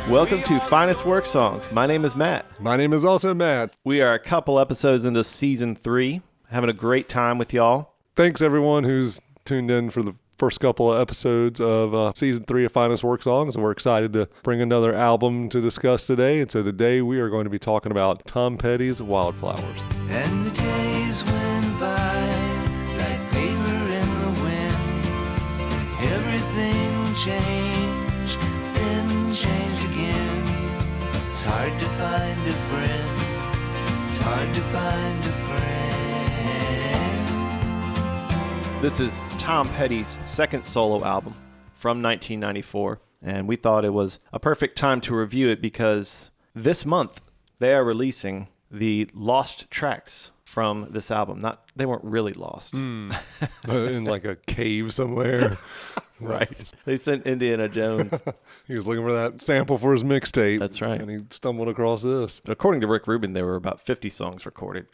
Welcome to Finest Work Songs. My name is Matt. My name is also Matt. We are a couple episodes into season 3, having a great time with y'all. Thanks everyone who's tuned in for the first couple of episodes of season 3 of Finest Work Songs, and we're excited to bring another album to discuss today. And so today we are going to be talking about Tom Petty's Wildflowers. And the days went by like paper in the wind. Everything changed, then changed again. It's hard to find a friend. It's hard to find a friend. This is Tom Petty's second solo album from 1994, and we thought it was a perfect time to review it because this month they are releasing the lost tracks from this album. They weren't really lost. In like a cave somewhere. Right. They sent Indiana Jones. He was looking for that sample for his mixtape. That's right. And he stumbled across this. According to Rick Rubin, there were about 50 songs recorded.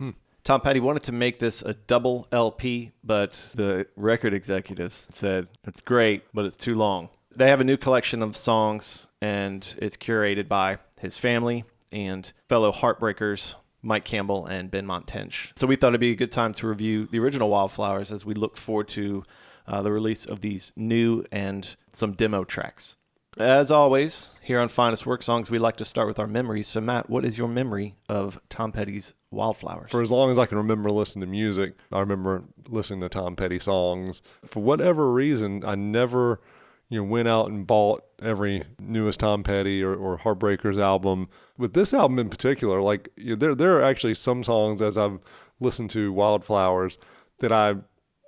Tom Petty wanted to make this a double LP, but the record executives said, it's great, but it's too long. They have a new collection of songs, and it's curated by his family and fellow Heartbreakers, Mike Campbell and Ben Montench. So we thought it'd be a good time to review the original Wildflowers as we look forward to the release of these new and some demo tracks. As always, here on Finest Work Songs, we like to start with our memories. So Matt, what is your memory of Tom Petty's Wildflowers? For as long as I can remember listening to music, I remember listening to Tom Petty songs. For whatever reason, I never went out and bought every newest Tom Petty or Heartbreakers album. With this album in particular, there are actually some songs as I've listened to Wildflowers that I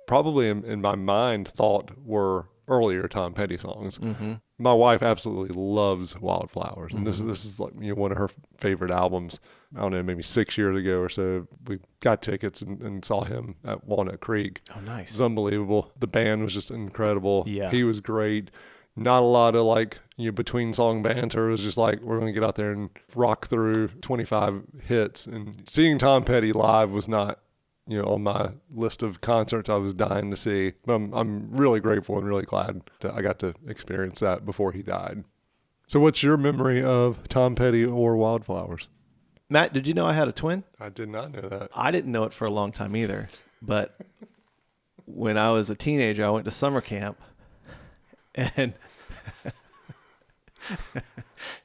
probably in my mind thought were earlier Tom Petty songs. Mm-hmm. My wife absolutely loves Wildflowers, and this is like one of her favorite albums. I don't know, maybe 6 years ago or so, we got tickets and saw him at Walnut Creek. Oh, nice. It was unbelievable. The band was just incredible. Yeah. He was great. Not a lot of between song banter. It was just like, we're going to get out there and rock through 25 hits. And seeing Tom Petty live was not on my list of concerts I was dying to see. But I'm really grateful and really glad that I got to experience that before he died. So what's your memory of Tom Petty or Wildflowers? Matt, did you know I had a twin? I did not know that. I didn't know it for a long time either. But when I was a teenager, I went to summer camp. And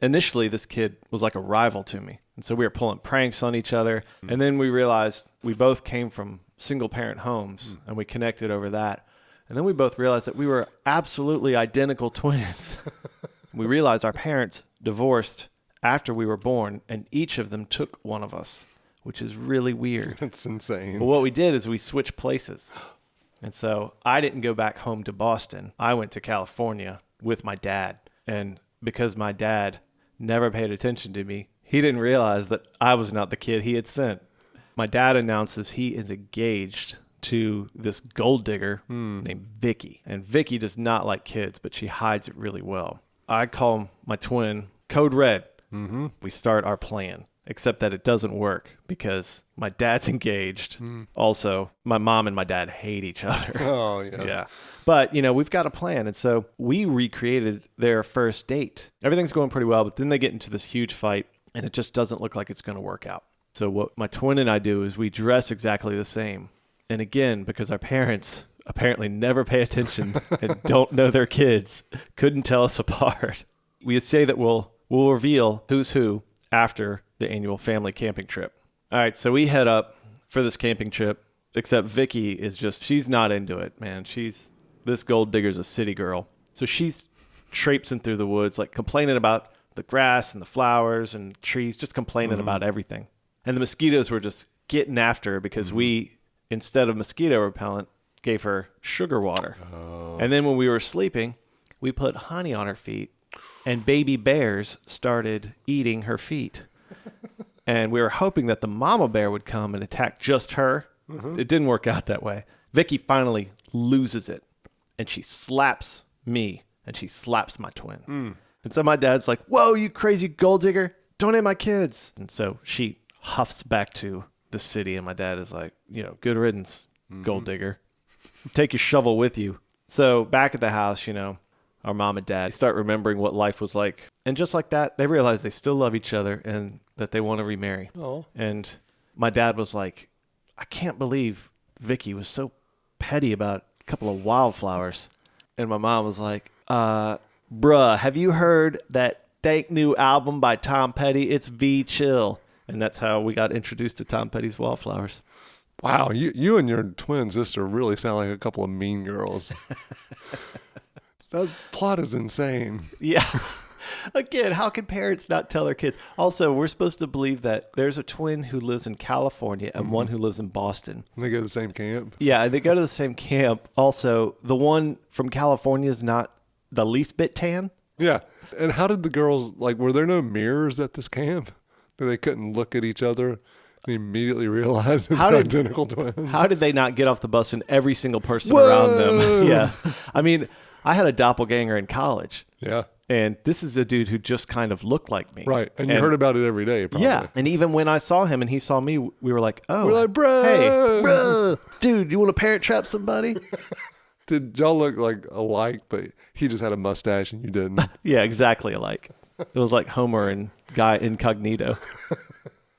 initially, this kid was like a rival to me. And so we were pulling pranks on each other. And then we realized we both came from single-parent homes, and we connected over that. And then we both realized that we were absolutely identical twins. We realized our parents divorced after we were born, and each of them took one of us, which is really weird. That's insane. But what we did is we switched places. And so I didn't go back home to Boston. I went to California with my dad. And because my dad never paid attention to me, he didn't realize that I was not the kid he had sent. My dad announces he is engaged to this gold digger named Vicky. And Vicky does not like kids, but she hides it really well. I call my twin Code Red. Mm-hmm. We start our plan. Except that it doesn't work because my dad's engaged. Also, my mom and my dad hate each other. Oh, yeah. Yeah. But, we've got a plan. And so we recreated their first date. Everything's going pretty well, but then they get into this huge fight, and it just doesn't look like it's going to work out. So what my twin and I do is we dress exactly the same. And again, because our parents apparently never pay attention and don't know their kids, couldn't tell us apart. We say that we'll reveal who's who after the annual family camping trip. All right, so we head up for this camping trip, except Vicky is she's not into it, man. This gold digger's a city girl. So she's traipsing through the woods, complaining about the grass and the flowers and trees, just complaining about everything. And the mosquitoes were just getting after her because we, instead of mosquito repellent, gave her sugar water. Oh. And then when we were sleeping, we put honey on her feet, and baby bears started eating her feet. And we were hoping that the mama bear would come and attack just her. Mm-hmm. It didn't work out that way. Vicky finally loses it, and she slaps me, and she slaps my twin. And so my dad's like, "Whoa, you crazy gold digger, don't hit my kids." And so she huffs back to the city, and my dad is like, good riddance, gold digger. Take your shovel with you. So back at the house, our mom and dad start remembering what life was like. And just like that, they realize they still love each other and that they want to remarry. Oh. And my dad was like, I can't believe Vicky was so petty about a couple of wildflowers. And my mom was like, bruh, have you heard that dank new album by Tom Petty? It's V Chill. And that's how we got introduced to Tom Petty's Wildflowers. Wow, you and your twin sister really sound like a couple of mean girls. That plot is insane. Yeah. Again, how can parents not tell their kids? Also, we're supposed to believe that there's a twin who lives in California and one who lives in Boston. They go to the same camp. Yeah, they go to the same camp. Also, the one from California is not the least bit tan. Yeah. And how did the girls, like, were there no mirrors at this camp? That they couldn't look at each other and immediately realize that they're identical twins? How did they not get off the bus and every single person around them? Yeah. I mean, I had a doppelganger in college. Yeah. And this is a dude who just kind of looked like me. Right. And you heard about it every day, probably. Yeah. And even when I saw him and he saw me, we were like, oh. We're like, bro. Hey, bro. Dude, you want to parent trap somebody? Did y'all look like alike, but he just had a mustache and you didn't? Yeah, exactly alike. It was like Homer and Guy Incognito.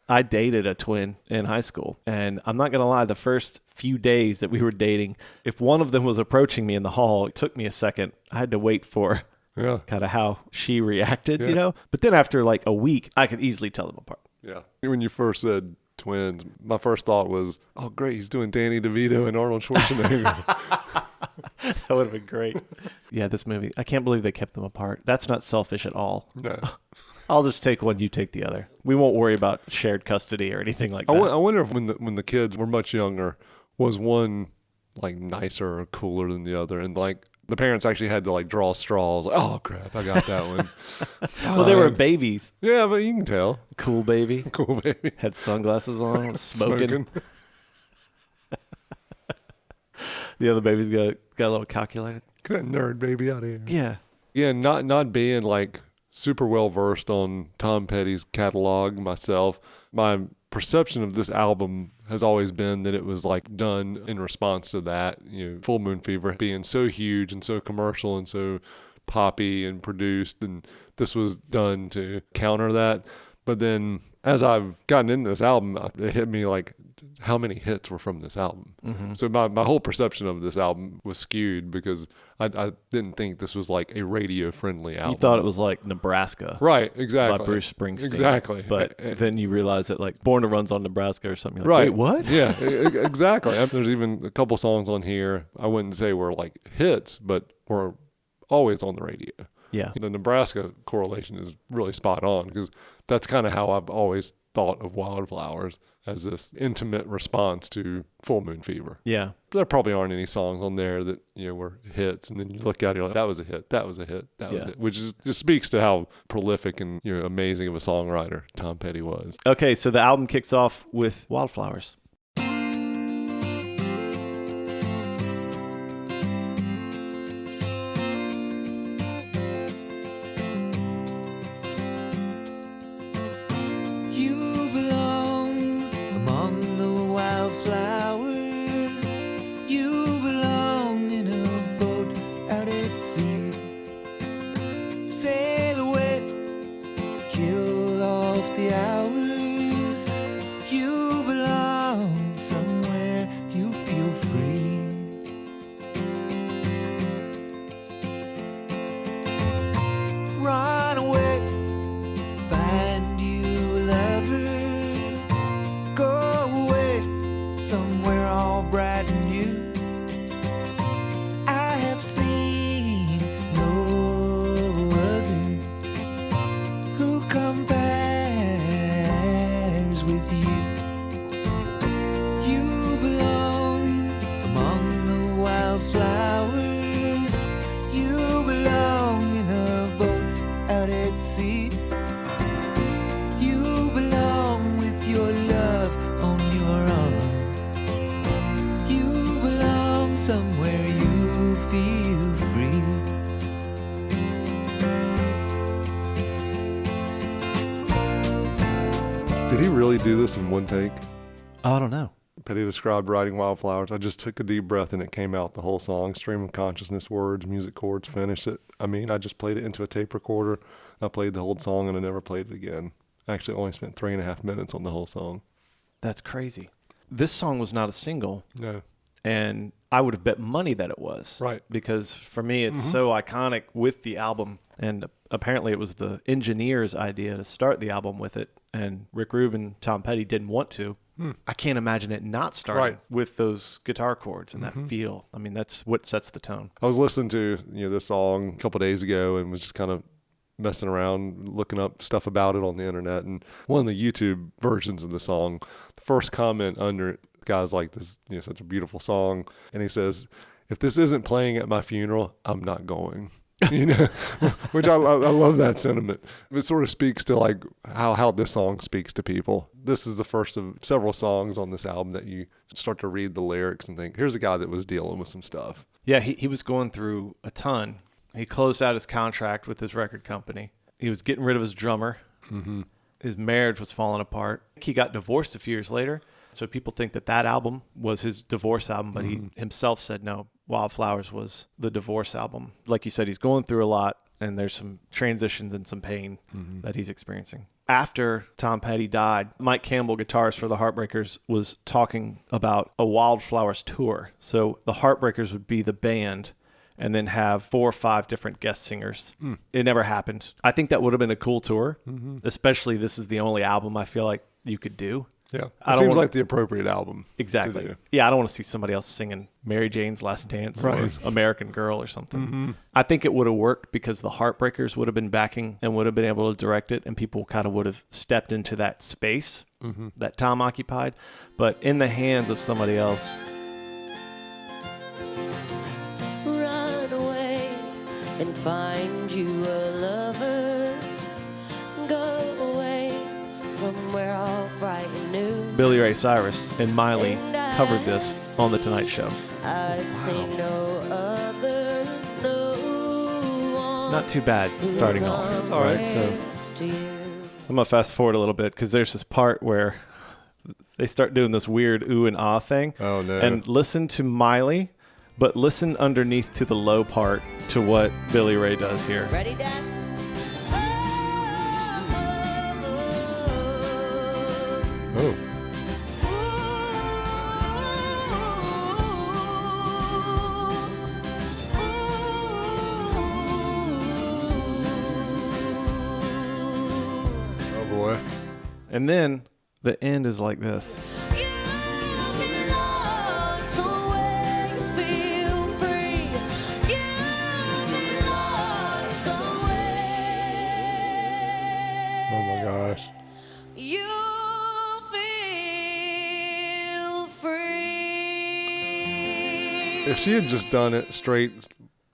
I dated a twin in high school. And I'm not going to lie, the first few days that we were dating, if one of them was approaching me in the hall, it took me a second. I had to wait for kind of how she reacted, you know? But then after like a week, I could easily tell them apart. Yeah. When you first said twins, my first thought was, oh, great, he's doing Danny DeVito and Arnold Schwarzenegger. That would have been great. Yeah, this movie, I can't believe they kept them apart. That's not selfish at all. No. I'll just take one, you take the other. We won't worry about shared custody or anything like that. I wonder if when the kids were much younger, was one like nicer or cooler than the other? And like the parents actually had to like draw straws. Like, oh, crap, I got that one. Well, they were babies. Yeah, but you can tell. Cool baby. Cool baby. Had sunglasses on, smoking. The other baby's got a little calculated. Get that nerd baby out of here. Yeah. Yeah, not being like super well versed on Tom Petty's catalog myself, my perception of this album has always been that it was like done in response to that, you know, Full Moon Fever being so huge and so commercial and so poppy and produced, and this was done to counter that. But then as I've gotten into this album, it hit me like how many hits were from this album. Mm-hmm. So my whole perception of this album was skewed because I didn't think this was like a radio-friendly album. You thought it was like Nebraska. Right, exactly. By Bruce Springsteen. Exactly. But then you realize that like Born to Run's on Nebraska or something. You're like, right. Wait, what? Yeah, exactly. There's even a couple songs on here I wouldn't say were like hits, but were always on the radio. Yeah. The Nebraska correlation is really spot on because that's kind of how I've always thought of Wildflowers, as this intimate response to Full Moon Fever. Yeah. But there probably aren't any songs on there that, you know, were hits, and then you look at it, you're like, that was a hit, that was a hit, that was it, which just speaks to how prolific and, you know, amazing of a songwriter Tom Petty was. Okay, so the album kicks off with Wildflowers. Did he really do this in one take? Oh, I don't know. Petty described writing Wildflowers. I just took a deep breath and it came out, the whole song. Stream of consciousness, words, music chords, finished it. I mean, I just played it into a tape recorder. I played the whole song and I never played it again. I actually only spent 3.5 minutes on the whole song. That's crazy. This song was not a single. No. And I would have bet money that it was. Right. Because for me, it's so iconic with the album. And apparently it was the engineer's idea to start the album with it. And Rick Rubin, Tom Petty didn't want to. I can't imagine it not starting with those guitar chords and that feel. I mean, that's what sets the tone. I was listening to this song a couple of days ago and was just kind of messing around, looking up stuff about it on the internet. And one of the YouTube versions of the song, the first comment under it, the guy's like, "This is such a beautiful song," and he says, "If this isn't playing at my funeral, I'm not going." Which I love that sentiment. It sort of speaks to like how this song speaks to people. This is the first of several songs on this album that you start to read the lyrics and think, here's a guy that was dealing with some stuff. Yeah, he was going through a ton. He closed out his contract with his record company. He was getting rid of his drummer. His marriage was falling apart. He got divorced a few years later. So people think that album was his divorce album, but he himself said no. Wildflowers was the divorce album. Like you said, he's going through a lot, and there's some transitions and some pain that he's experiencing. After Tom Petty died, Mike Campbell, guitarist for the Heartbreakers, was talking about a Wildflowers tour. So the Heartbreakers would be the band and then have 4 or 5 different guest singers. It never happened. I think that would have been a cool tour, especially this is the only album I feel like you could do. Yeah, it seems like the appropriate album. Exactly. Yeah, I don't want to see somebody else singing Mary Jane's Last Dance or American Girl or something. I think it would have worked because the Heartbreakers would have been backing and would have been able to direct it, and people kind of would have stepped into that space that Tom occupied. But in the hands of somebody else. Run away and find you a lover. Go away somewhere all bright and new. Billy Ray Cyrus and Miley covered this on The Tonight Show. I've seen no other, no one. Not too bad starting off. That's all right. So I'm going to fast forward a little bit because there's this part where they start doing this weird ooh and ah thing. Oh, no. And listen to Miley, but listen underneath to the low part to what Billy Ray does here. Ready, Dad? Oh. Oh boy. And then the end is like this. Oh my gosh. You feel free. If she had just done it straight,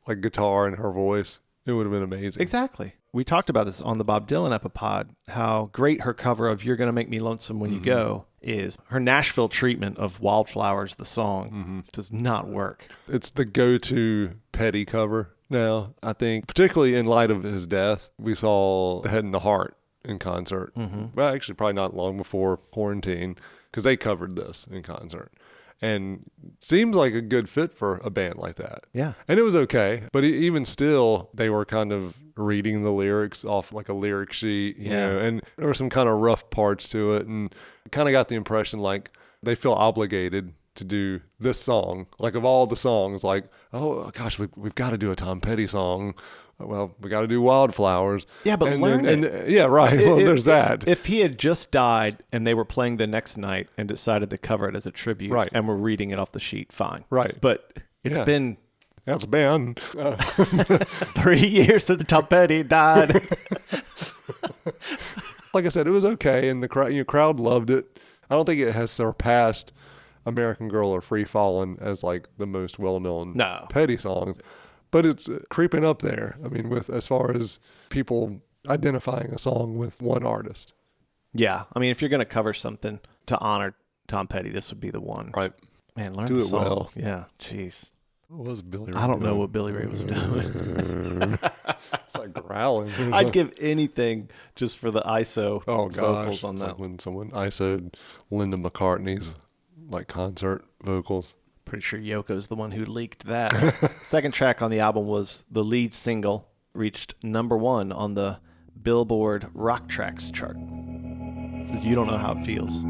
like guitar and her voice, it would have been amazing. Exactly. We talked about this on the Bob Dylan Epipod, how great her cover of You're Gonna Make Me Lonesome When You Go is. Her Nashville treatment of Wildflowers, the song, does not work. It's the go-to Petty cover now, I think, particularly in light of his death. We saw The Head and the Heart in concert. Well, actually, probably not long before quarantine, because they covered this in concert. And seems like a good fit for a band like that. Yeah. And it was okay. But even still, they were kind of reading the lyrics off like a lyric sheet, you know, and there were some kind of rough parts to it. And kind of got the impression like they feel obligated to do this song. Like of all the songs, like, oh gosh, we've got to do a Tom Petty song. Well, we got to do Wildflowers. Yeah, but learn it. Yeah, right. Well, there's that. If he had just died and they were playing the next night and decided to cover it as a tribute, right, and we're reading it off the sheet, fine. Right. But it's been... That's been 3 years since Tom Petty died. Like I said, it was okay, and the crowd loved it. I don't think it has surpassed American Girl or Free Fallin' as like the most well-known Petty songs. But it's creeping up there. I mean, with as far as people identifying a song with one artist. Yeah. I mean, if you're going to cover something to honor Tom Petty, this would be the one. Right. Man, learn Do the it song. well. Yeah. Jeez. What was Billy Ray I don't doing? know what Billy Ray was doing. It's like growling. I'd give anything just for the ISO Oh, gosh. vocals on It's that. like when someone ISO'd Linda McCartney's like concert vocals. Pretty sure Yoko's the one who leaked that. Second track on the album was the lead single, reached #1 on the Billboard Rock Tracks chart. This is You Don't Know How It Feels.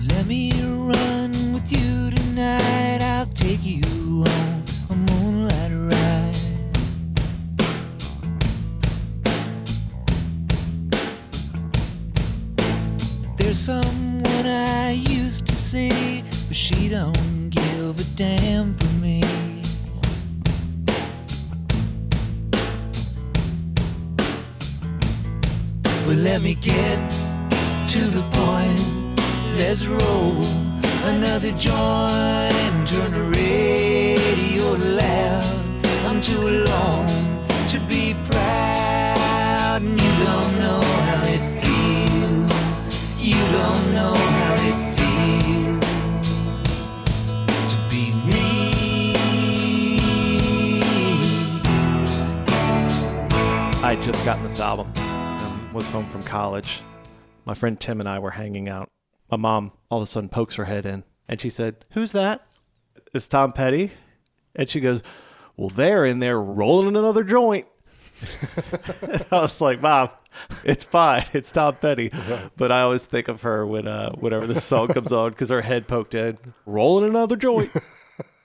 Let me run with you tonight. I'll take you on a moonlight ride. There's someone I used to see, but she don't give a damn for me. But let me get to the point. Let's roll another joint, turn the radio loud. I'm too alone to be proud, and you don't know how it feels. You don't know how it feels to be me. I had just gotten this album. Was home from college. My friend Tim and I were hanging out. My mom all of a sudden pokes her head in, and she said, "Who's that?" "It's Tom Petty." And she goes, "Well, they're in there rolling another joint." I was like, "Mom, it's fine. It's Tom Petty." But I always think of her when whenever this song comes on, because her head poked in, rolling another joint.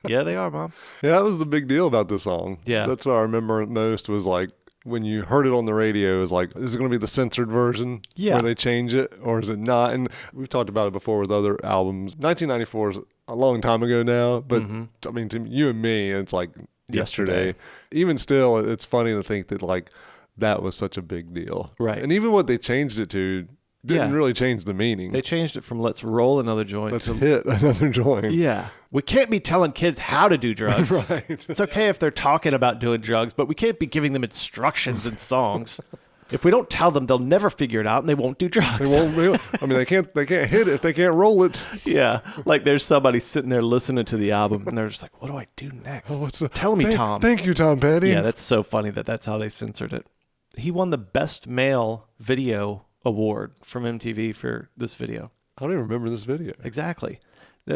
Yeah, they are, Mom. Yeah, that was the big deal about this song. Yeah. That's what I remember most was like, when you heard it on the radio, it was like, is it going to be the censored version Yeah. where they change it, or is it not? And we've talked about it before with other albums. 1994 is a long time ago now, but I mean, to you and me, it's like yesterday. Even still, it's funny to think that like that was such a big deal. Right. And even what they changed it to didn't Yeah. really change the meaning. They changed it from "Let's roll another joint" Let's to hit another joint. yeah. We can't be telling kids how to do drugs. Right. It's okay if they're talking about doing drugs, but we can't be giving them instructions in songs. If we don't tell them, they'll never figure it out and they won't do drugs. They won't really, I mean, they can't hit it if they can't roll it. Yeah. Like there's somebody sitting there listening to the album and they're just like, what do I do next? Oh, what's the, Tell me, Tom. Thank you, Tom Petty. Yeah, that's so funny that's how they censored it. He won the Best Male Video Award from MTV for this video. I don't even remember this video. Exactly.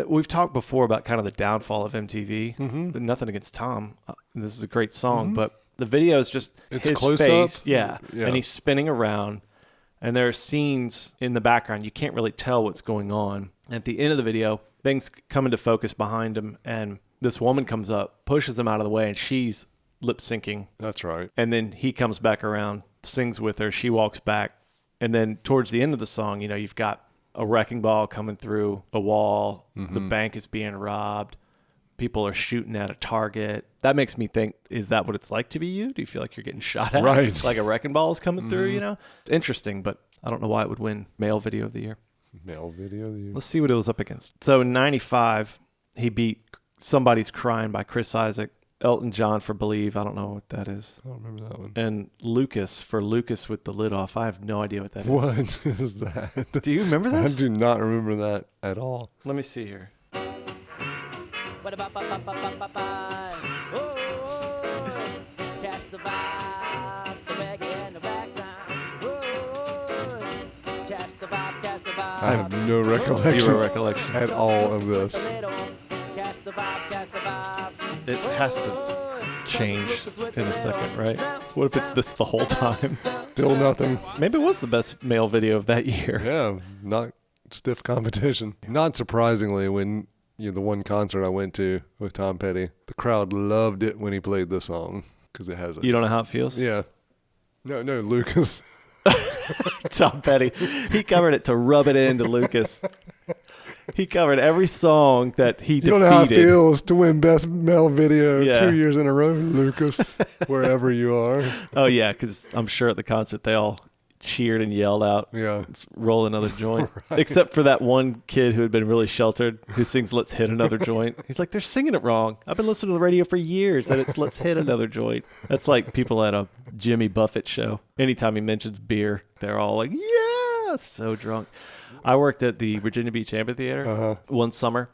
We've talked before about kind of the downfall of MTV. Nothing against Tom. This is a great song, but the video is just It's his close face. up. Yeah. Yeah. And he's spinning around. And there are scenes in the background. You can't really tell what's going on. At the end of the video, things come into focus behind him. And this woman comes up, pushes him out of the way, and she's lip syncing. That's right. And then he comes back around, sings with her. She walks back. And then towards the end of the song, you know, you've got a wrecking ball coming through a wall. The bank is being robbed. People are shooting at a target. That makes me think, is that what it's like to be you? Do you feel like you're getting shot at? Right. Like a wrecking ball is coming through, you know? It's interesting, but I don't know why it would win Male Video of the Year. Male video of the year. Let's see what it was up against. So in 95, he beat Somebody's Crying by Chris Isaak, Elton John for Believe. I don't know what that is. I don't remember that one. And Lucas for Lucas with the Lid Off. I have no idea what that is. What is that? Do you remember I this? do not remember that at all. Let me see here. Catch the vibes, the reggae and the ragtime. Catch the vibes, catch the vibes. I have no recollection Zero recollection. at all of this. Catch the vibes, catch the vibes. It has to change in a second, right? What if it's this the whole time? Still nothing. Maybe it was the best male video of that year. Yeah, not stiff competition. Not surprisingly, when the one concert I went to with Tom Petty, the crowd loved it when he played this song because it has a You don't know how it feels? yeah. No, Lucas. Tom Petty. He covered it to rub it into Lucas. He covered every song that he You defeated. don't know how it feels to win Best Male Video Yeah. 2 years in a row, Lucas, wherever you are. Oh, yeah, because I'm sure at the concert they all cheered and yelled out, Yeah. "Let's roll another joint." Except for that one kid who had been really sheltered who sings "Let's hit another joint." He's like, they're singing it wrong. I've been listening to the radio for years and it's "Let's hit another joint." That's like people at a Jimmy Buffett show. Anytime he mentions beer, they're all like, yeah, so drunk. I worked at the Virginia Beach Amphitheater one summer.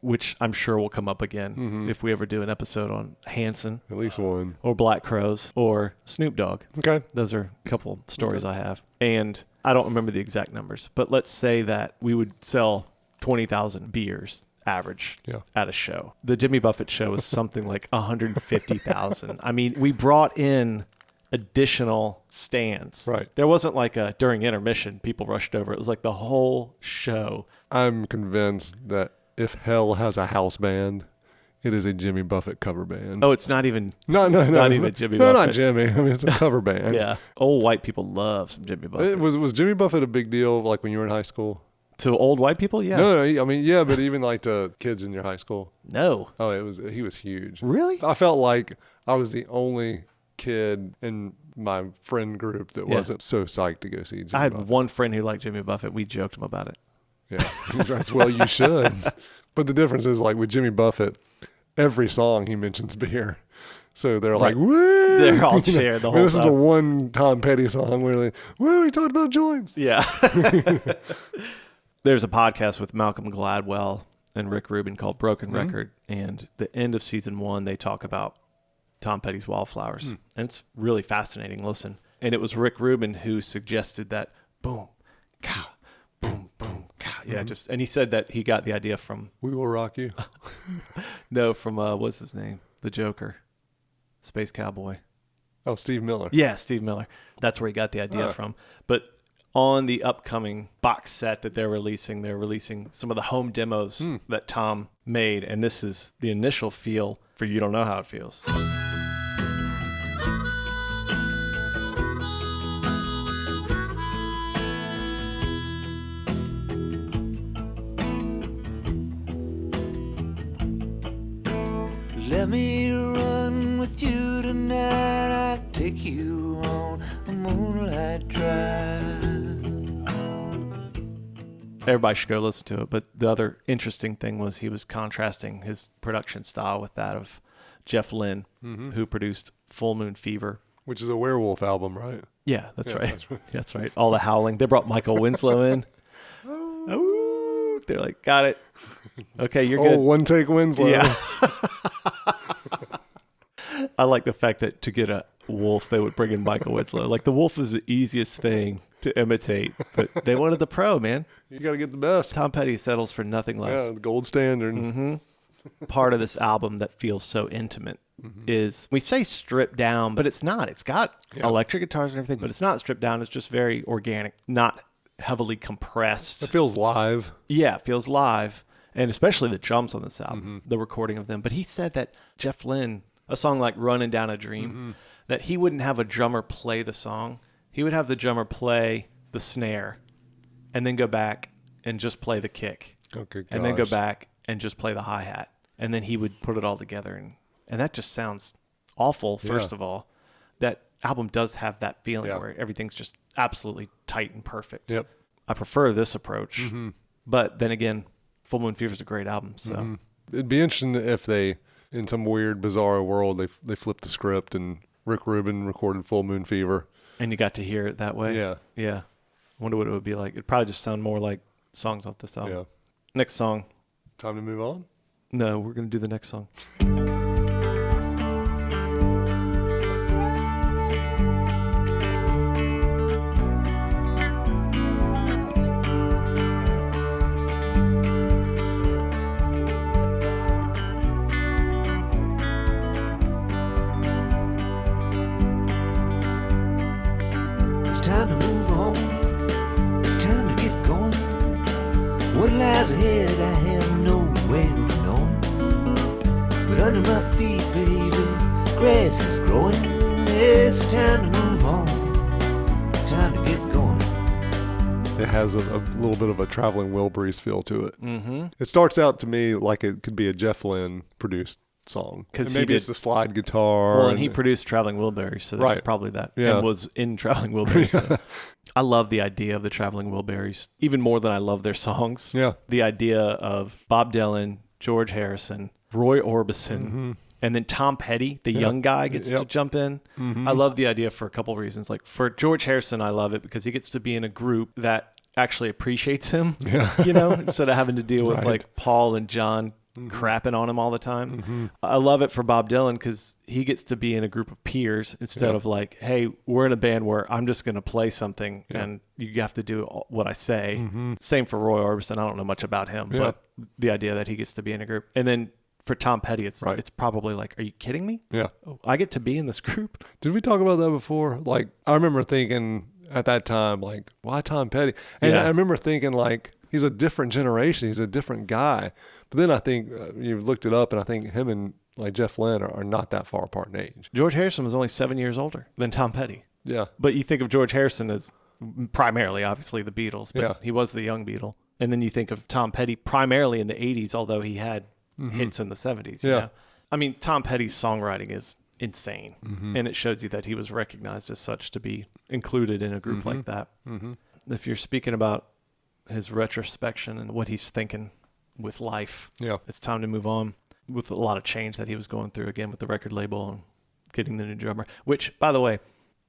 which I'm sure will come up again if we ever do an episode on Hanson At least one. or Black Crows or Snoop Dogg. Okay. Those are a couple stories I have. And I don't remember the exact numbers, but let's say that we would sell 20,000 beers average at a show. The Jimmy Buffett show was something like 150,000. I mean, we brought in additional stands. Right. There wasn't like a during intermission, people rushed over. It was like the whole show. I'm convinced that if hell has a house band, it is a Jimmy Buffett cover band. Oh, it's not even No, not even Jimmy No, Buffett. not Jimmy. I mean, it's a cover band. Yeah. Old white people love some Jimmy Buffett. Was Jimmy Buffett a big deal like when you were in high school? To old white people? Yeah. No, I mean, yeah, but even like to kids in your high school. No. Oh, he was huge. Really? I felt like I was the only kid in my friend group that wasn't so psyched to go see Jimmy I had Buffett. one friend who liked Jimmy Buffett. We joked him about it. Yeah, that's well, you should. But the difference is like with Jimmy Buffett, every song he mentions beer. So they're like, woo! They're all shared the whole This is the time. one Tom Petty song where like, woo, he talked about joints. Yeah. There's a podcast with Malcolm Gladwell and Rick Rubin called Broken Record. And the end of season 1, they talk about Tom Petty's Wildflowers. And it's really fascinating. Listen. And it was Rick Rubin who suggested that boom, cow, boom, boom, cow. Yeah, and he said that he got the idea from, We Will Rock You. from, what's his name? The Joker. Space Cowboy. Oh, Steve Miller. Yeah, Steve Miller. That's where he got the idea from. But on the upcoming box set that they're releasing some of the home demos that Tom made. And this is the initial feel for You Don't Know How It Feels. Let me run with you tonight. I'll take you on a moonlight drive. Everybody should go listen to it. But the other interesting thing was he was contrasting his production style with that of Jeff Lynne, who produced Full Moon Fever. Which is a werewolf album, right? Yeah, that's Yeah, right. that's right. That's right. All the howling. They brought Michael Winslow in. Oh, they're like, got it. Okay, you're good. One take Winslow. Yeah. I like the fact that to get a wolf, they would bring in Michael Winslow. Like the wolf is the easiest thing to imitate, but they wanted the pro, man. You got to get the best. Tom Petty settles for nothing Yeah, less. the gold standard. Part of this album that feels so intimate is, we say stripped down, but it's not. It's got electric guitars and everything, but it's not stripped down. It's just very organic, not heavily compressed. It feels live. Yeah, it feels live. And especially the drums on this album, the recording of them. But he said that Jeff Lynne, a song like Running Down a Dream, that he wouldn't have a drummer play the song. He would have the drummer play the snare and then go back and just play the kick. Okay, And then go back and just play the hi-hat. And then he would put it all together. And that just sounds awful, first of all. That album does have that feeling where everything's just absolutely tight and perfect. Yep. I prefer this approach. But then again, Full Moon Fever is a great album. So It'd be interesting if they, in some weird, bizarre world, they flipped the script and Rick Rubin recorded Full Moon Fever. And you got to hear it that way. Yeah. Yeah. Wonder what it would be like. It'd probably just sound more like songs off this album. Yeah. Next song. Time to move on? No, we're going to do the next song. It's time to move on. It's time to get going. What lies ahead, I have no way of knowing. But under my feet, baby, grass is growing. It's time to move on. Time to get going. It has a little bit of a Traveling Wilburys feel to it. Mm-hmm. It starts out to me like it could be a Jeff Lynne produced song. 'Cause And he maybe it's did- the slide guitar. Well, and he produced Traveling Wilburys, so there's Right. probably that. Yeah. And was in Traveling Wilburys. So. I love the idea of the Traveling Wilburys, even more than I love their songs. Yeah. The idea of Bob Dylan, George Harrison, Roy Orbison, and then Tom Petty, the young guy, gets to jump in. I love the idea for a couple reasons. Like for George Harrison, I love it because he gets to be in a group that actually appreciates him, you know, instead of having to deal with Right. like Paul and John crapping on him all the time. I love it for Bob Dylan because he gets to be in a group of peers instead of like, hey, we're in a band where I'm just going to play something and you have to do what I say. Same for Roy Orbison. I don't know much about him, but the idea that he gets to be in a group. And then for Tom Petty, it's probably like, are you kidding me? Yeah. Oh, I get to be in this group? Did we talk about that before? Like, I remember thinking at that time, like, why Tom Petty? And I remember thinking, like, he's a different generation. He's a different guy. But then I think you looked it up, and I think him and like Jeff Lynne are not that far apart in age. George Harrison was only 7 years older than Tom Petty. Yeah. But you think of George Harrison as primarily, obviously, the Beatles, but he was the young Beatle. And then you think of Tom Petty primarily in the 80s, although he had hits in the 70s. You know? I mean, Tom Petty's songwriting is insane, and it shows you that he was recognized as such to be included in a group like that. If you're speaking about his retrospection and what he's thinking with life, it's time to move on with a lot of change that he was going through, again, with the record label and getting the new drummer, which, by the way,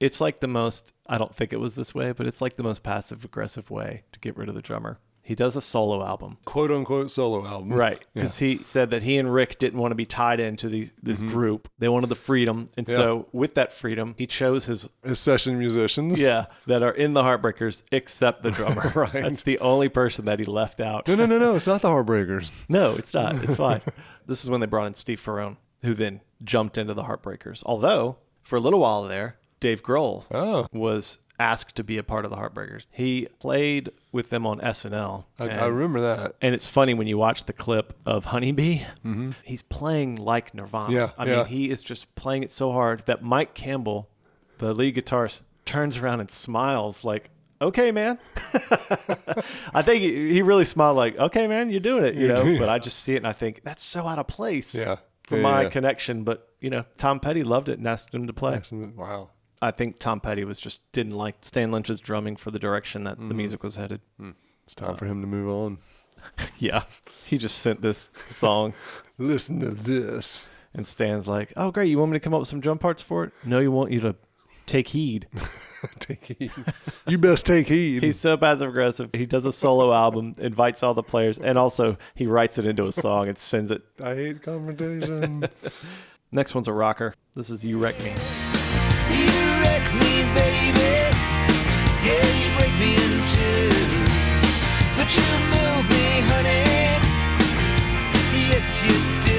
it's like the most, I don't think it was this way, but it's like the most passive-aggressive way to get rid of the drummer. He does a solo album. Quote unquote solo album. Right. Because he said that he and Rick didn't want to be tied into this group. They wanted the freedom. And so with that freedom, he chose his session musicians. Yeah. That are in the Heartbreakers, except the drummer. Right. That's the only person that he left out. No. It's not the Heartbreakers. No, it's not. It's fine. This is when they brought in Steve Ferrone, who then jumped into the Heartbreakers. Although, for a little while there, Dave Grohl was asked to be a part of the Heartbreakers. He played with them on SNL. I remember that. And it's funny when you watch the clip of Honeybee, he's playing like Nirvana. I mean, he is just playing it so hard that Mike Campbell, the lead guitarist, turns around and smiles like, okay, man. I think he really smiled like, okay, man, you're doing it, you know. But I just see it and I think, that's so out of place for my connection. But, you know, Tom Petty loved it and asked him to play. Wow. I think Tom Petty didn't like Stan Lynch's drumming for the direction that the music was headed. It's time for him to move on. Yeah. He just sent this song. Listen to this. And Stan's like, oh, great. You want me to come up with some drum parts for it? No, you want you to take heed. Take heed. You best take heed. He's so passive aggressive. He does a solo album, invites all the players, and also he writes it into a song and sends it. I hate confrontation. Next one's a rocker. This is You Wreck Me. You wreck me, baby. Yeah, you break me in two. But you move me, honey. Yes, you do.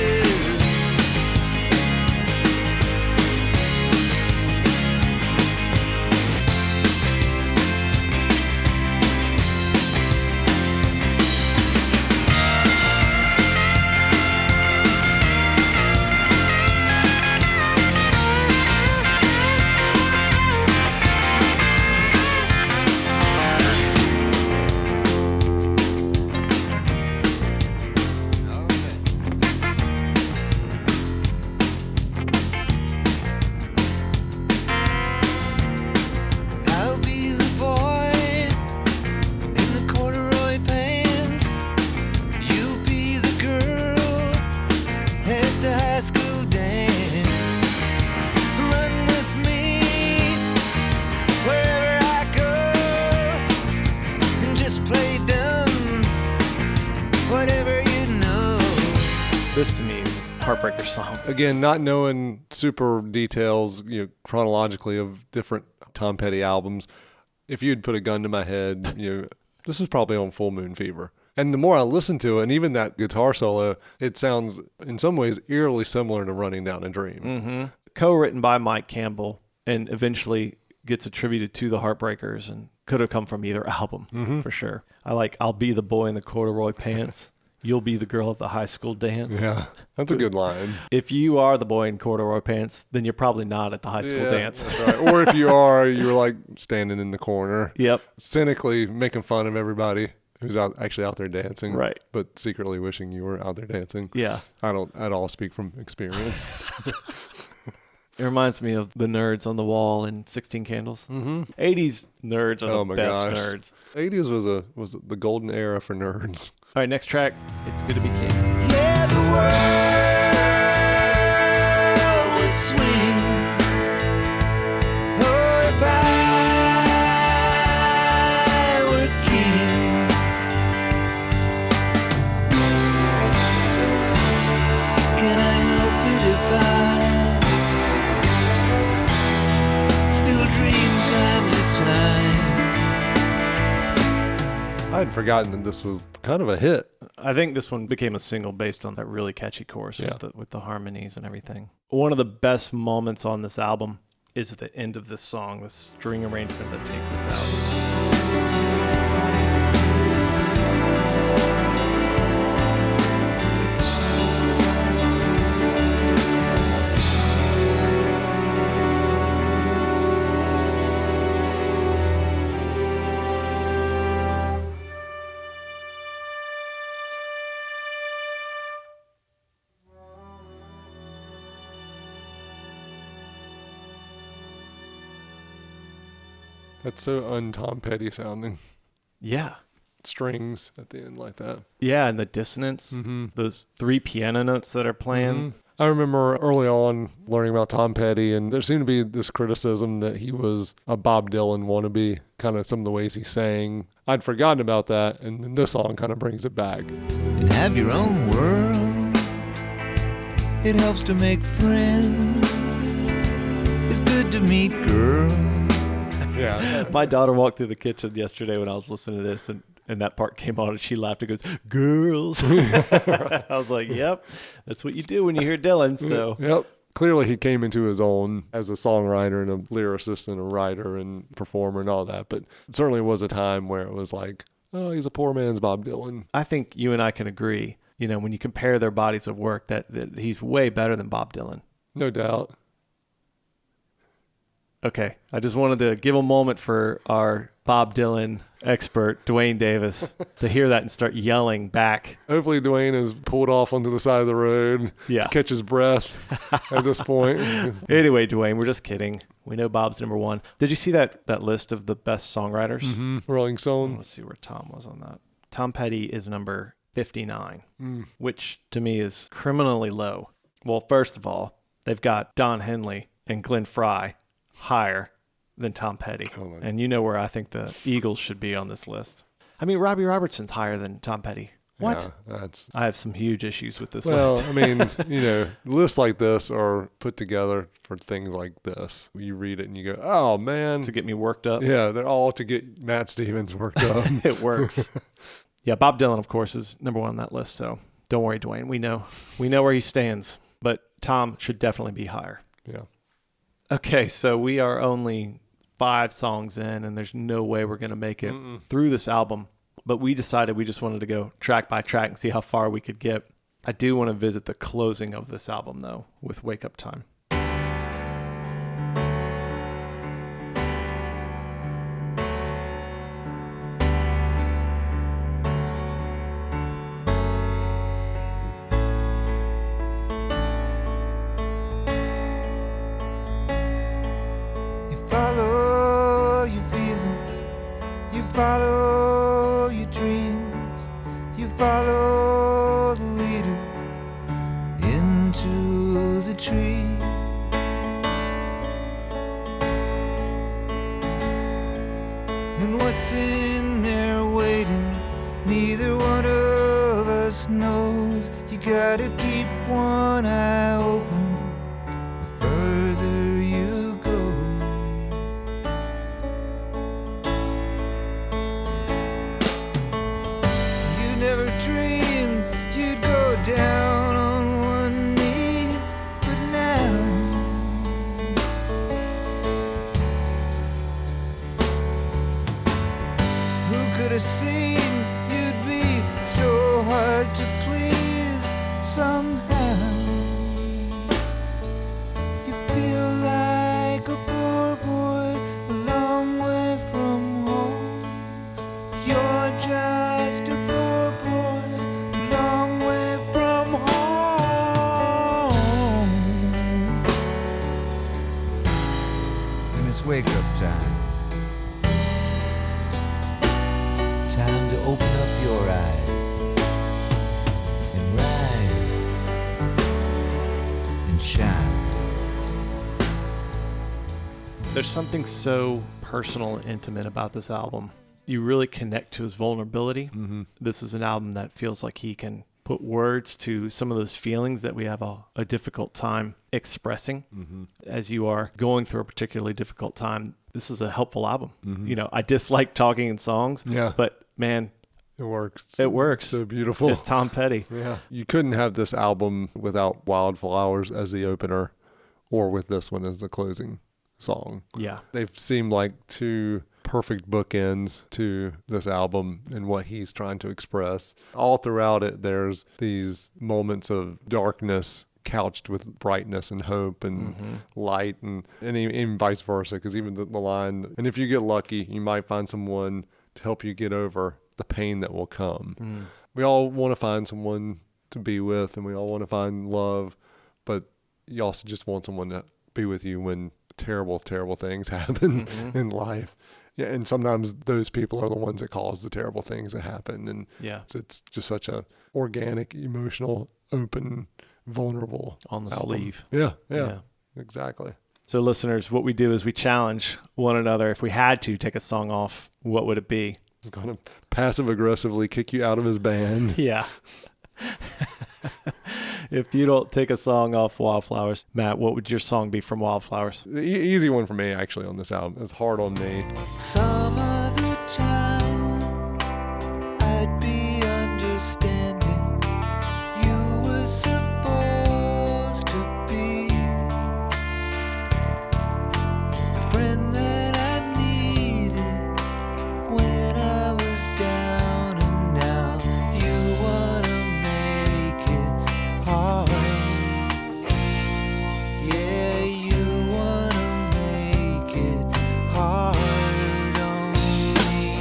This to me, Heartbreaker song. Again, not knowing super details, chronologically of different Tom Petty albums. If you'd put a gun to my head, this was probably on Full Moon Fever. And the more I listen to it, and even that guitar solo, it sounds in some ways eerily similar to Running Down a Dream. Co-written by Mike Campbell and eventually gets attributed to the Heartbreakers and could have come from either album for sure. I like I'll Be the Boy in the Corduroy Pants. You'll be the girl at the high school dance. Yeah, that's a good line. If you are the boy in corduroy pants, then you're probably not at the high school dance. That's right. Or if you are, you're like standing in the corner. Yep. Cynically making fun of everybody who's actually out there dancing. Right. But secretly wishing you were out there dancing. Yeah. I don't at all speak from experience. It reminds me of the nerds on the wall in 16 Candles. 80s nerds are the best nerds. 80s was the golden era for nerds. All right, next track. It's Good to Be King. Yeah, the world would swing. Oh, if I were king. I had forgotten that this was kind of a hit. I think this one became a single based on that really catchy chorus Yeah. with the harmonies and everything. One of the best moments on this album is the end of this song, the string arrangement that takes us out. That's so un-Tom Petty sounding. Yeah. Strings at the end like that. Yeah, and the dissonance, those 3 piano notes that are playing. I remember early on learning about Tom Petty, and there seemed to be this criticism that he was a Bob Dylan wannabe, kind of some of the ways he sang. I'd forgotten about that, and then this song kind of brings it back. And have your own world. It helps to make friends. It's good to meet girls. Yeah. My daughter walked through the kitchen yesterday when I was listening to this, and that part came on, and she laughed and goes, "Girls." I was like, yep, that's what you do when you hear Dylan. So Yep. Clearly he came into his own as a songwriter and a lyricist and a writer and performer and all that. But it certainly was a time where it was like, oh, he's a poor man's Bob Dylan. I think you and I can agree, when you compare their bodies of work, that he's way better than Bob Dylan. No doubt. Okay, I just wanted to give a moment for our Bob Dylan expert, Dwayne Davis, to hear that and start yelling back. Hopefully Dwayne has pulled off onto the side of the road Yeah. to catch his breath at this point. Anyway, Dwayne, we're just kidding. We know Bob's number one. Did you see that list of the best songwriters? Rolling Stone. Let's see where Tom was on that. Tom Petty is number 59, which to me is criminally low. Well, first of all, they've got Don Henley and Glenn Frey higher than Tom Petty. Oh, my. And you know where I think the Eagles should be on this list. I mean, Robbie Robertson's higher than Tom Petty. What? Yeah, that's... I have some huge issues with this Well, list. I mean, lists like this are put together for things like this. You read it and you go, oh, man. To get me worked up. Yeah, they're all to get Matt Stevens worked up. It works. Yeah, Bob Dylan, of course, is number one on that list. So don't worry, Dwayne. We know where he stands. But Tom should definitely be higher. Yeah. Okay, so we are only 5 songs in, and there's no way we're going to make it through this album. But we decided we just wanted to go track by track and see how far we could get. I do want to visit the closing of this album, though, with Wake Up Time. Follow your feelings, you follow your dreams, you follow the leader into the tree. And what's in there waiting, neither one of us knows. You gotta keep one eye open the further you go. Never dreamed you'd go down on one knee, but now who could have seen you'd be so hard to please? Somehow you feel like a poor boy a long way from home. You're just a poor boy a long way from home. And it's wake up time. Time to open up your eyes and rise and shine. There's something so personal and intimate about this album. You really connect to his vulnerability. This is an album that feels like he can put words to some of those feelings that we have a difficult time expressing. As you are going through a particularly difficult time, this is a helpful album. I dislike talking in songs, Yeah. but man, It works. It works. So beautiful. It's Tom Petty. Yeah. You couldn't have this album without Wildflowers as the opener or with this one as the closing song. Yeah. They've seemed like two perfect bookends to this album and what he's trying to express. All throughout it, there's these moments of darkness couched with brightness and hope and light and even vice versa, because even the line, and if you get lucky, you might find someone to help you get over the pain that will come. We all want to find someone to be with, and we all want to find love, but you also just want someone to be with you when terrible, terrible things happen in life. Yeah, and sometimes those people are the ones that cause the terrible things that happen. And it's just such a organic, emotional, open, vulnerable on the album. sleeve. Yeah, exactly. So listeners, what we do is we challenge one another. If we had to take a song off, what would it be? He's going to passive aggressively kick you out of his band. Yeah. If you don't take a song off Wildflowers, Matt, what would your song be from Wildflowers? The easy one for me, actually, on this album. It's Hard on Me. Some of the time I'd be understanding. You were supposed to be the friend that I needed when I was down, and now you wanna make it hard. Yeah, you wanna make it hard on me.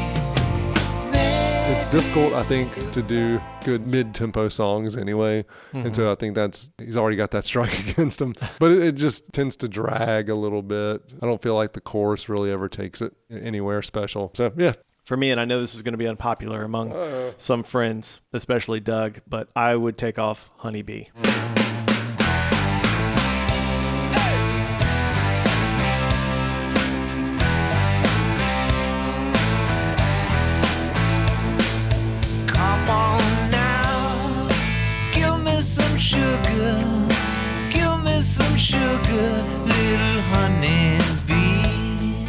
It's difficult, I think, to do good mid-tempo songs anyway. And so I think he's already got that strike against him. But it just tends to drag a little bit. I don't feel like the chorus really ever takes it anywhere special. So, yeah. For me, and I know this is going to be unpopular among some friends, especially Doug, but I would take off Honeybee. Come on now, give me some sugar, give me some sugar, little honeybee.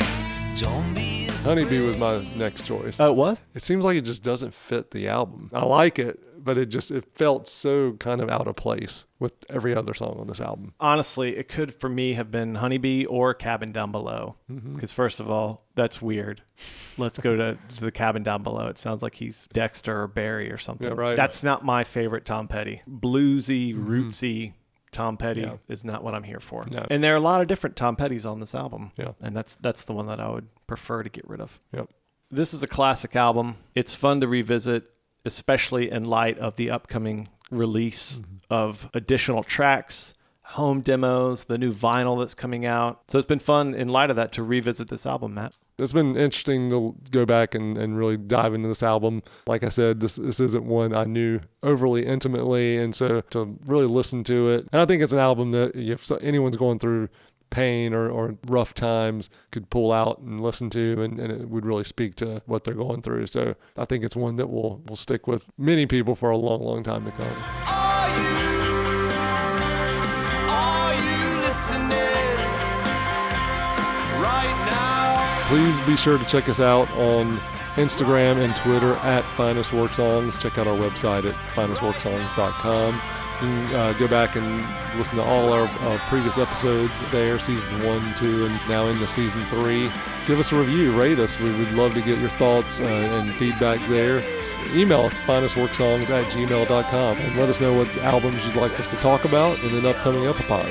Don't be Honeybee was my next choice. Oh, it was? It seems like it just doesn't fit the album. I like it, but it felt so kind of out of place with every other song on this album. Honestly, it could, for me, have been Honeybee or Cabin Down Below. Because first of all, that's weird. Let's go to the Cabin Down Below. It sounds like he's Dexter or Barry or something. Yeah, right. That's not my favorite Tom Petty. Bluesy, rootsy Tom Petty is not what I'm here for. No. And there are a lot of different Tom Pettys on this album. Yeah. And that's the one that I would prefer to get rid of. Yep. This is a classic album. It's fun to revisit, especially in light of the upcoming release of additional tracks, home demos, the new vinyl that's coming out. So it's been fun in light of that to revisit this album, Matt. It's been interesting to go back and really dive into this album. Like I said, this isn't one I knew overly intimately, and so to really listen to it. And I think it's an album that if anyone's going through pain or rough times could pull out and listen to, and it would really speak to what they're going through. So I think it's one that will stick with many people for a long, long time to come. Are you listening right now? Please be sure to check us out on Instagram and Twitter at Finest Work Songs. Check out our website at finestworksongs.com. You can go back and listen to all our previous episodes there, seasons 1, 2, and now into season 3. Give us a review, rate us. We would love to get your thoughts and feedback there. Email us, finestworksongs@gmail.com, and let us know what albums you'd like us to talk about in an upcoming Epitaph.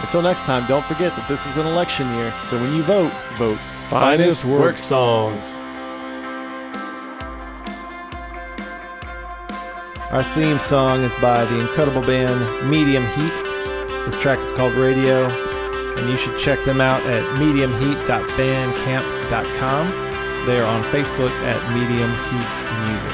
Until next time, don't forget that this is an election year. So when you vote, vote Finest Work Songs. Our theme song is by the incredible band Medium Heat. This track is called Radio, and you should check them out at mediumheat.bandcamp.com. They are on Facebook at Medium Heat Music.